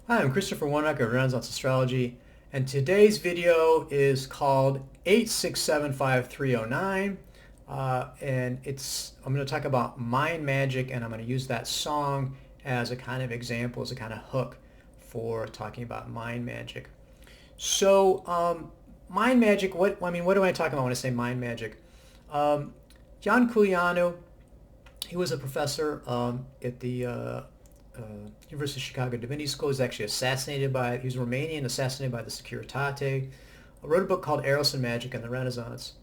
Hi, I'm Christopher Warnock of Renaissance Astrology, and today's video is called 8675309, and I'm going to talk about mind magic, and I'm going to use that song as a kind of example, as a kind of hook for talking about mind magic. So, mind magic. What do I talk about when I say mind magic? Ioan Coulianu, he was a professor at the University of Chicago Divinity School. He was actually he was Romanian, assassinated by the Securitate. Wrote a book called Eros and Magic in the Renaissance.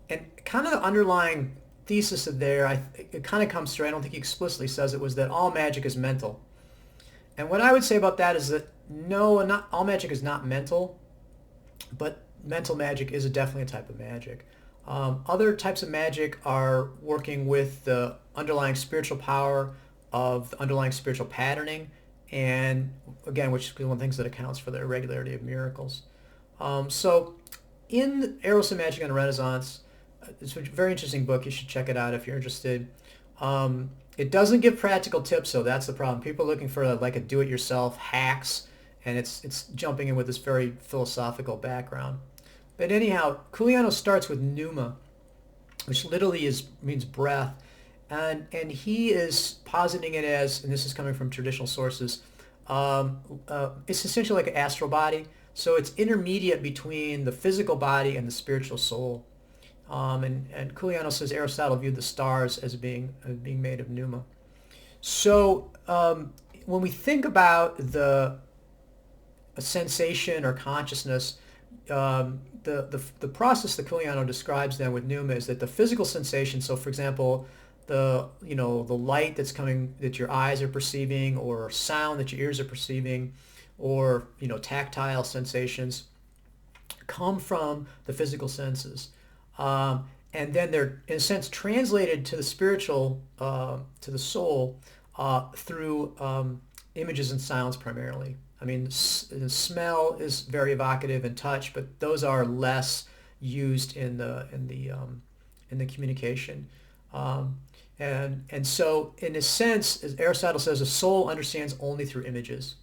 And kind of the underlying thesis of there, it kind of comes through, I don't think he explicitly says it, was that all magic is mental. And what I would say about that is that no, not all magic is not mental, but mental magic is definitely a type of magic. Other types of magic are working with the underlying spiritual power of the underlying spiritual patterning, and again, which is one of the things that accounts for the irregularity of miracles. So in Eros and Magic in the Renaissance, it's a very interesting book. You should check it out if you're interested. It doesn't give practical tips, so that's the problem. People are looking for like a do-it-yourself hacks, and it's jumping in with this very philosophical background. But anyhow, Coulianu starts with Numa, which literally means breath, and he is positing it as, and this is coming from traditional sources, it's essentially like an astral body. So it's intermediate between the physical body and the spiritual soul. And Coulianu says Aristotle viewed the stars as being made of Numa. So when we think about a sensation or consciousness, the process that Coulianu describes then with Numa is that the physical sensation, so for example, the light that's coming, that your eyes are perceiving, or sound that your ears are perceiving, or tactile sensations, come from the physical senses, and then they're in a sense translated to the spiritual, to the soul, through images and sounds primarily. I mean, smell is very evocative, and touch, but those are less used in the communication. And so, in a sense, as Aristotle says, a soul understands only through images.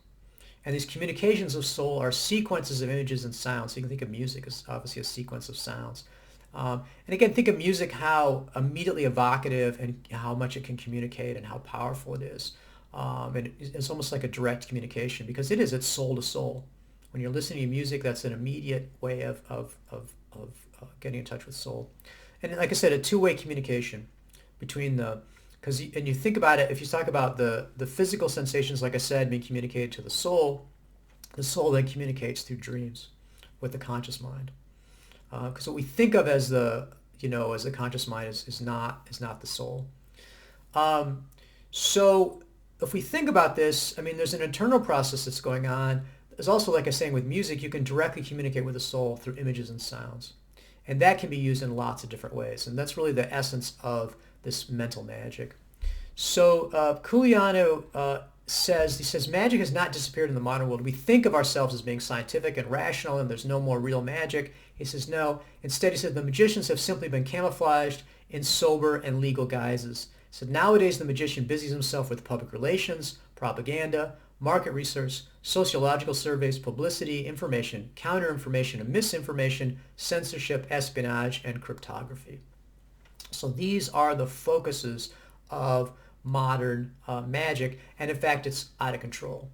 And these communications of soul are sequences of images and sounds. So you can think of music as obviously a sequence of sounds. And again, think of music, how immediately evocative and how much it can communicate and how powerful it is. And it's almost like a direct communication, because it's soul to soul. When you're listening to music, that's an immediate way of getting in touch with soul. And like I said, a two-way communication between and you think about it, if you talk about the physical sensations, like I said, being communicated to the soul then communicates through dreams with the conscious mind. Because what we think of as the conscious mind is not the soul. So if we think about this, I mean, there's an internal process that's going on. There's also, like I was saying, with music, you can directly communicate with the soul through images and sounds. And that can be used in lots of different ways. And that's really the essence of this mental magic. So Coulianu says magic has not disappeared in the modern world. We think of ourselves as being scientific and rational, and there's no more real magic. He says no. Instead, he said the magicians have simply been camouflaged in sober and legal guises. He said nowadays the magician busies himself with public relations, propaganda, market research, sociological surveys, publicity, information, counter-information and misinformation, censorship, espionage, and cryptography. So these are the focuses of modern magic, and in fact it's out of control.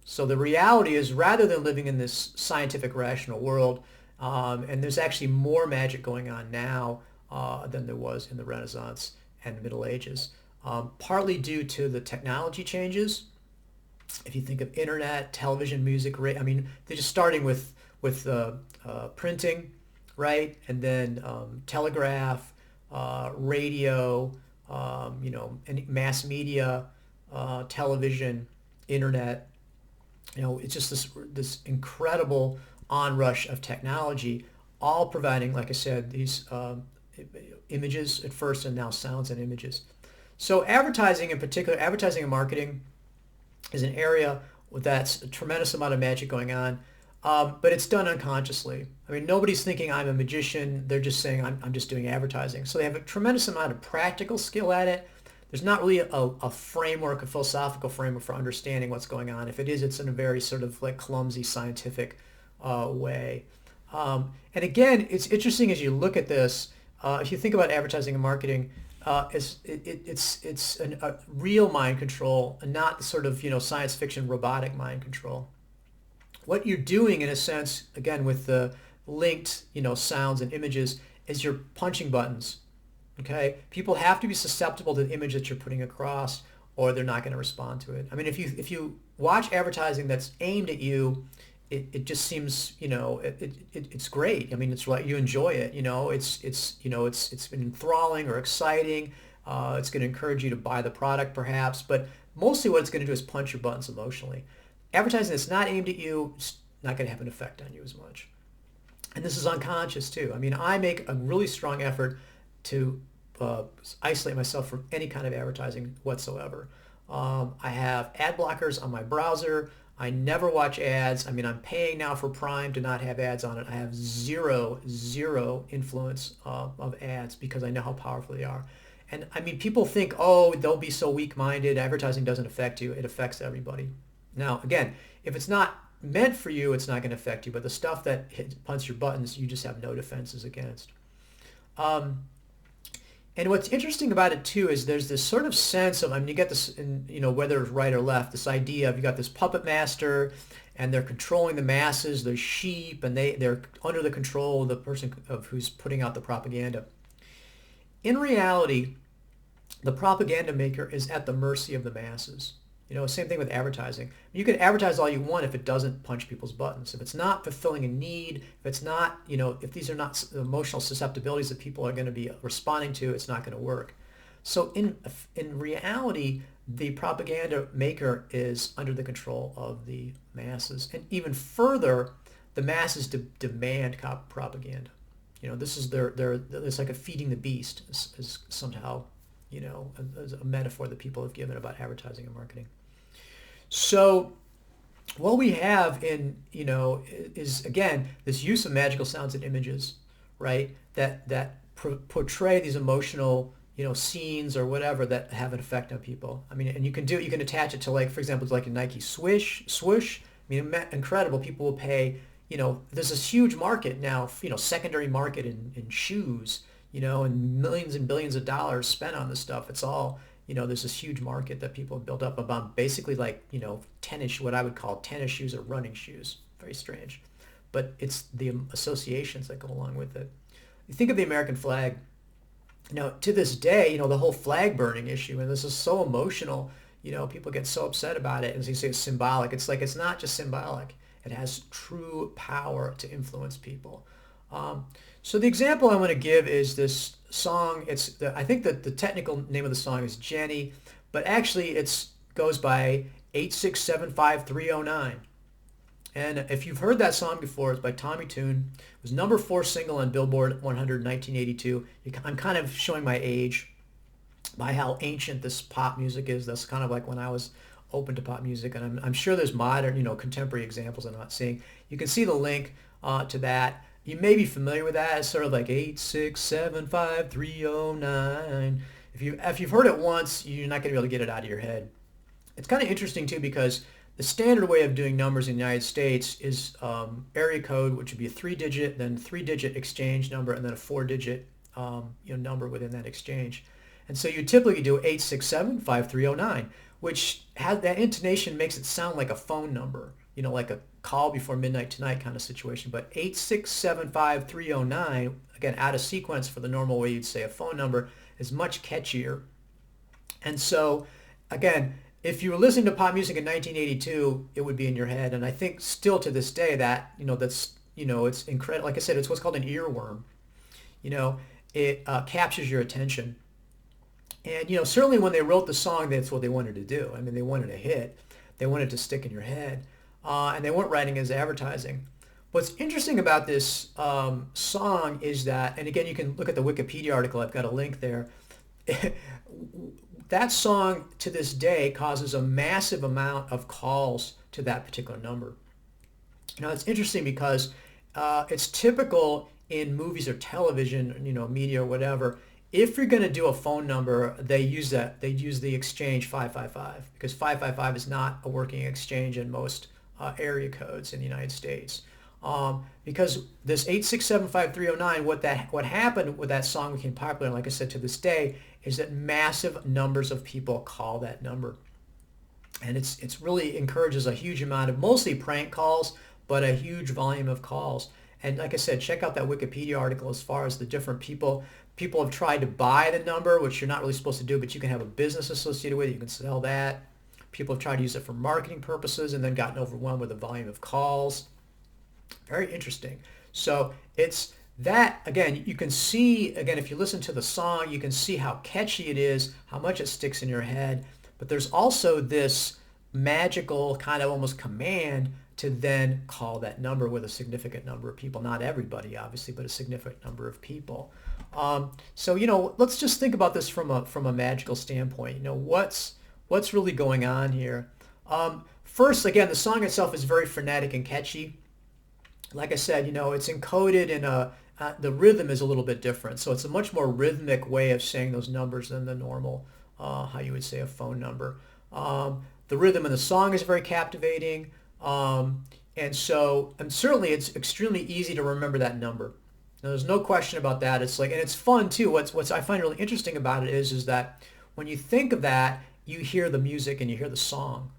So the reality is, rather than living in this scientific rational world, and there's actually more magic going on now than there was in the Renaissance and the Middle Ages, partly due to the technology changes. If you think of internet, television, music, I mean, they're just starting with printing, right? And then telegraph, radio, and mass media, television, internet. It's just this incredible onrush of technology, all providing, like I said, these images at first, and now sounds and images. So advertising, in particular, advertising and marketing, is an area that's a tremendous amount of magic going on, but it's done unconsciously. I mean, nobody's thinking I'm a magician. They're just saying I'm just doing advertising. So they have a tremendous amount of practical skill at it, there's not really a framework, a philosophical framework for understanding what's going on. If it is, it's in a very sort of like clumsy scientific way. And again, it's interesting as you look at this. If you think about advertising and marketing, it's a real mind control, and not the sort of science fiction robotic mind control. What you're doing, in a sense, again with the linked sounds and images, is you're punching buttons. Okay, people have to be susceptible to the image that you're putting across, or they're not going to respond to it. I mean, if you watch advertising that's aimed at you, it just seems it's great. I mean, it's like you enjoy it. It's been enthralling or exciting. It's going to encourage you to buy the product perhaps, but mostly what it's going to do is punch your buttons emotionally. Advertising that's not aimed at you is not going to have an effect on you as much. And this is unconscious too. I mean, I make a really strong effort to isolate myself from any kind of advertising whatsoever. I have ad blockers on my browser. I never watch ads. I mean, I'm paying now for Prime to not have ads on it. I have zero influence of ads because I know how powerful they are. And I mean, people think, oh, they'll be so weak-minded. Advertising doesn't affect you. It affects everybody. Now, again, if it's not meant for you, it's not going to affect you. But the stuff that punches your buttons, you just have no defenses against. And what's interesting about it too is there's this sort of sense of, I mean, you get this in, whether it's right or left, this idea of you got this puppet master and they're controlling the masses, the sheep, and they're under the control of the person of who's putting out the propaganda. In reality, the propaganda maker is at the mercy of the masses. Same thing with advertising. You can advertise all you want if it doesn't punch people's buttons. If it's not fulfilling a need, if it's not, if these are not emotional susceptibilities that people are going to be responding to, it's not going to work. So in reality, the propaganda maker is under the control of the masses. And even further, the masses demand propaganda. This is it's like a feeding the beast is somehow, as a metaphor that people have given about advertising and marketing. So what we have is, again, this use of magical sounds and images, right? That portray these emotional, scenes or whatever that have an effect on people. I mean, and you can attach it to, like, for example, like a Nike swoosh. I mean, incredible. People will pay, there's this huge market now, secondary market in shoes, and millions and billions of dollars spent on this stuff. It's all, there's this huge market that people have built up about basically like, tennis, what I would call tennis shoes or running shoes. Very strange. But it's the associations that go along with it. You think of the American flag. To this day, the whole flag burning issue, and this is so emotional, people get so upset about it, and so you say it's symbolic. It's like, it's not just symbolic. It has true power to influence people. So the example I want to give is this song. I think that the technical name of the song is Jenny, but actually it goes by 8675309. And if you've heard that song before, it's by Tommy Tune. It was number 4 single on Billboard 100 in 1982. I'm kind of showing my age by how ancient this pop music is. That's kind of like when I was open to pop music, and I'm sure there's modern, contemporary examples I'm not seeing. You can see the link to that. You may be familiar with that. It's sort of like 8675309. If you've heard it once, you're not going to be able to get it out of your head. It's kind of interesting too, because the standard way of doing numbers in the United States is area code, which would be a 3-digit, then 3-digit exchange number, and then a 4-digit number within that exchange. And so you typically do 8675309, which has that intonation, makes it sound like a phone number, like a call before midnight tonight kind of situation. But 8675309, again, out of sequence for the normal way you'd say a phone number, is much catchier. And so, again, if you were listening to pop music in 1982, it would be in your head. And I think still to this day that, that's, it's incredible. Like I said, it's what's called an earworm. It captures your attention. And, certainly when they wrote the song, that's what they wanted to do. I mean, they wanted a hit. They wanted to stick in your head. And they weren't writing as advertising. What's interesting about this song is that, and again, you can look at the Wikipedia article. I've got a link there. That song to this day causes a massive amount of calls to that particular number. Now, it's interesting because it's typical in movies or television, media or whatever. if you're going to do a phone number, they use the exchange 555 because 555 is not a working exchange in most area codes in the United States. Because this 8675309, what happened with that song became popular, and like I said, to this day, is that massive numbers of people call that number. And it's really encourages a huge amount of mostly prank calls, but a huge volume of calls. And like I said, check out that Wikipedia article as far as the different people. People have tried to buy the number, which you're not really supposed to do, but you can have a business associated with it. You can sell that. People have tried to use it for marketing purposes and then gotten overwhelmed with the volume of calls. Very interesting. So it's that, again, you can see, again, if you listen to the song, you can see how catchy it is, how much it sticks in your head. But there's also this magical kind of almost command to then call that number with a significant number of people. Not everybody, obviously, but a significant number of people. So, let's just think about this from a magical standpoint. What's really going on here? First, again, the song itself is very frenetic and catchy. Like I said, it's encoded in the rhythm is a little bit different. So it's a much more rhythmic way of saying those numbers than the normal, how you would say a phone number. The rhythm in the song is very captivating. And certainly it's extremely easy to remember that number. Now, there's no question about that. It's like, and it's fun too. What's I find really interesting about it is that when you think of that, you hear the music and you hear the song.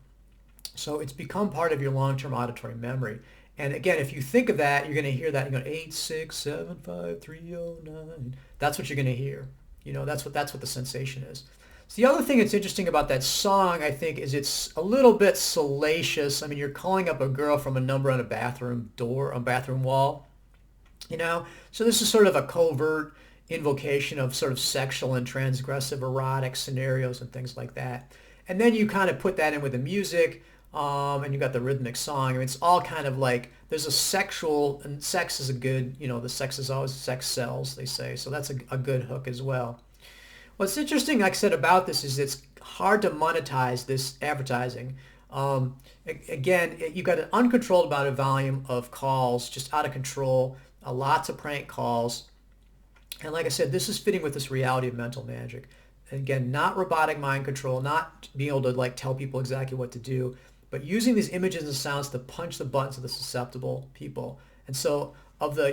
So it's become part of your long-term auditory memory. And again, if you think of that, you're going to hear that, 8675309. That's what you're going to hear. That's what the sensation is. So the other thing that's interesting about that song, I think, is it's a little bit salacious. I mean, you're calling up a girl from a number on a bathroom door, a bathroom wall. So this is sort of a covert invocation of sort of sexual and transgressive erotic scenarios and things like that. And then you kind of put that in with the music, and you got the rhythmic song. I mean, it's all kind of like, there's a sexual, and sex is a good, the sex is always, sex sells, they say. So that's a good hook as well. What's interesting, like I said, about this is it's hard to monetize this advertising. Again, you got an uncontrolled amount of volume of calls, just out of control, lots of prank calls. And like I said, this is fitting with this reality of mental magic. And again, not robotic mind control, not being able to tell people exactly what to do, but using these images and sounds to punch the buttons of the susceptible people. And so of the,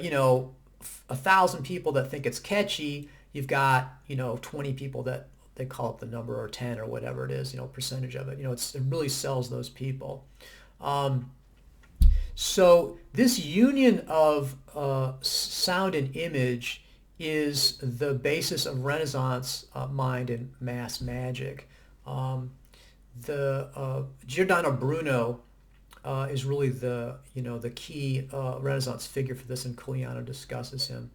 1,000 people that think it's catchy, you've got, 20 people that they call up the number, or 10 or whatever it is, percentage of it. It really sells those people. So this union of sound and image is the basis of Renaissance mind and mass magic. Giordano Bruno is really the key Renaissance figure for this, and Coulianu discusses him.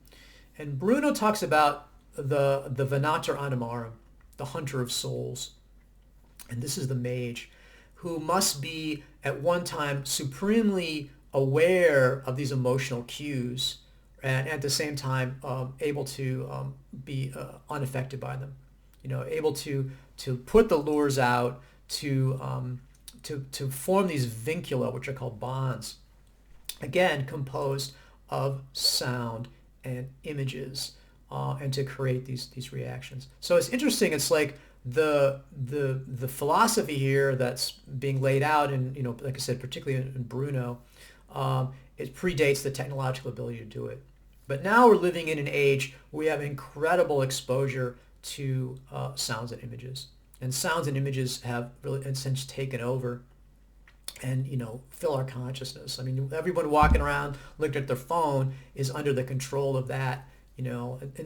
And Bruno talks about the Venator Animarum, the hunter of souls. And this is the mage who must be at one time supremely aware of these emotional cues, and at the same time able to be unaffected by them. Able to put the lures out, to form these vincula, which are called bonds, again composed of sound and images, and to create these reactions. So it's interesting. It's like the philosophy here that's being laid out, and like I said, particularly in Bruno, it predates the technological ability to do it. But now we're living in an age where we have incredible exposure to sounds and images. And sounds and images have really, in a sense, taken over and, fill our consciousness. I mean, everyone walking around looking at their phone is under the control of that, in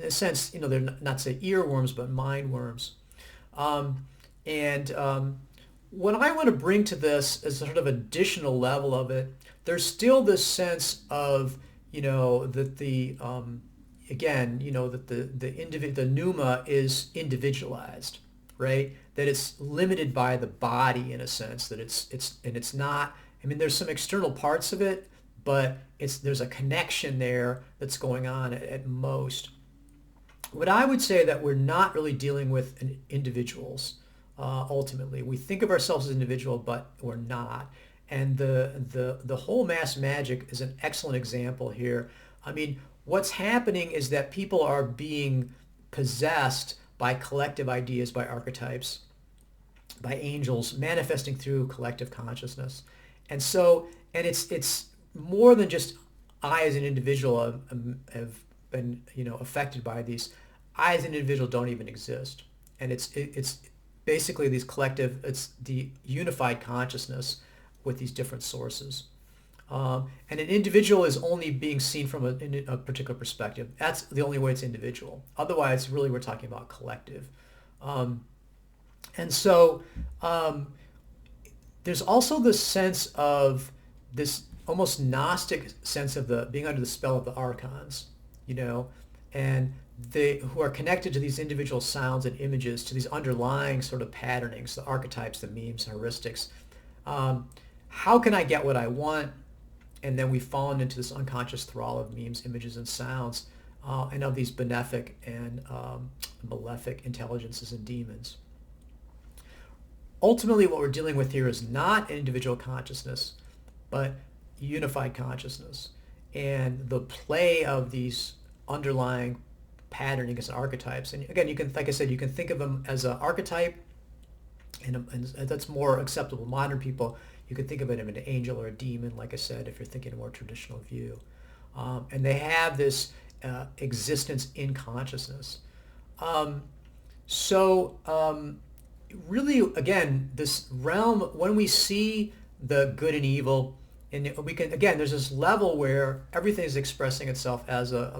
a sense, they're not say earworms, but mind worms. What I want to bring to this is sort of additional level of it. There's still this sense of, that the the Numa is individualized, right? That it's limited by the body in a sense, that it's not, I mean, there's some external parts of it, but there's a connection there that's going on at most. What I would say that we're not really dealing with individuals. Ultimately, we think of ourselves as individual, but we're not. And the whole mass magic is an excellent example here. I mean, what's happening is that people are being possessed by collective ideas, by archetypes, by angels manifesting through collective consciousness. And so, and it's more than just I as an individual have been, affected by these. I as an individual don't even exist. And it's basically these collective, it's the unified consciousness with these different sources. And an individual is only being seen from a particular perspective. That's the only way it's individual. Otherwise, really, we're talking about collective. And so there's also this sense of this almost Gnostic sense of the being under the spell of the archons, and they who are connected to these individual sounds and images, to these underlying sort of patternings, the archetypes, the memes, heuristics. How can I get what I want? And then we've fallen into this unconscious thrall of memes, images, and sounds, and of these benefic and malefic intelligences and demons. Ultimately, what we're dealing with here is not an individual consciousness, but unified consciousness. And the play of these underlying patternings and archetypes. And again, you can, like I said, you can think of them as an archetype, and that's more acceptable. Modern people, you could think of it as an angel or a demon, like I said, if you're thinking a more traditional view. And they have this existence in consciousness. Really, again, this realm, when we see the good and evil, and we can, again, there's this level where everything is expressing itself as a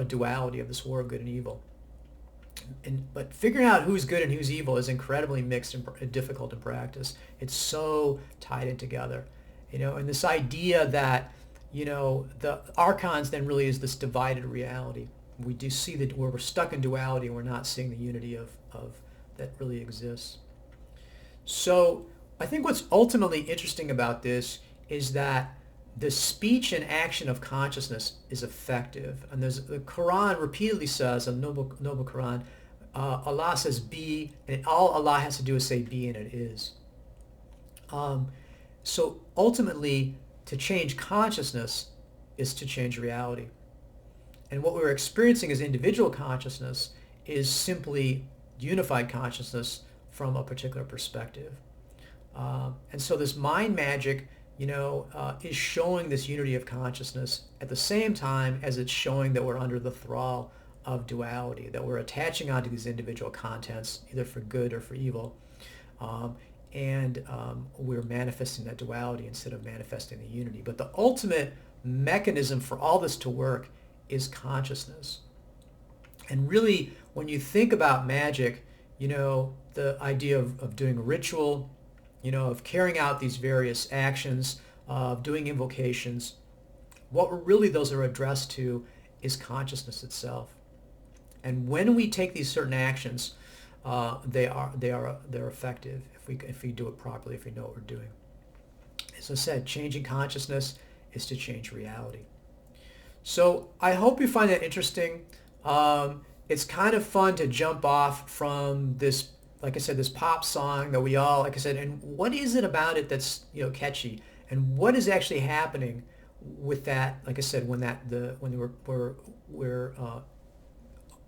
duality of this war of good and evil. But figuring out who's good and who's evil is incredibly mixed and difficult in practice. It's so tied in together, and this idea that, the archons then really is this divided reality. We do see that where we're stuck in duality and we're not seeing the unity of that really exists. So I think what's ultimately interesting about this is that the speech and action of consciousness is effective. And the Quran repeatedly says, a noble Quran, Allah says be, and all Allah has to do is say be, and it is. So ultimately, to change consciousness is to change reality. And what we're experiencing as individual consciousness is simply unified consciousness from a particular perspective. And so this mind magic, is showing this unity of consciousness at the same time as it's showing that we're under the thrall of duality, that we're attaching onto these individual contents, either for good or for evil. And we're manifesting that duality instead of manifesting the unity. But the ultimate mechanism for all this to work is consciousness. And really, when you think about magic, the idea of doing a ritual, of carrying out these various actions, of doing invocations, what really those are addressed to is consciousness itself. And when we take these certain actions, they're effective if we do it properly, if we know what we're doing. As I said, changing consciousness is to change reality. So I hope you find that interesting. It's kind of fun to jump off from this, like I said, this pop song that we all, like I said, and what is it about it that's, catchy? And what is actually happening with that, like I said, when we're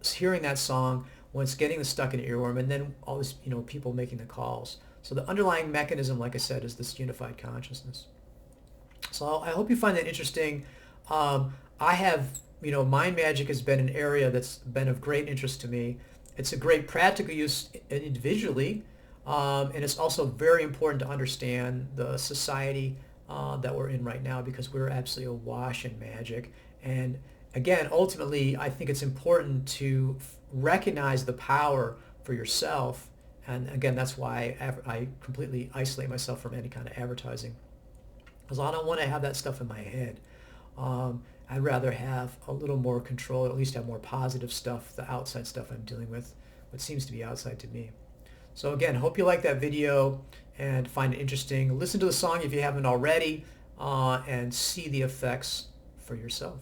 hearing that song, when it's getting stuck in an earworm, and then all this, people making the calls. So the underlying mechanism, like I said, is this unified consciousness. So I hope you find that interesting. I have, mind magic has been an area that's been of great interest to me. It's a great practical use individually, and it's also very important to understand the society that we're in right now, because we're absolutely awash in magic. And again, ultimately, I think it's important to recognize the power for yourself. And again, that's why I completely isolate myself from any kind of advertising, because I don't want to have that stuff in my head. I'd rather have a little more control, or at least have more positive stuff, the outside stuff I'm dealing with, what seems to be outside to me. So again, hope you like that video and find it interesting. Listen to the song if you haven't already, and see the effects for yourself.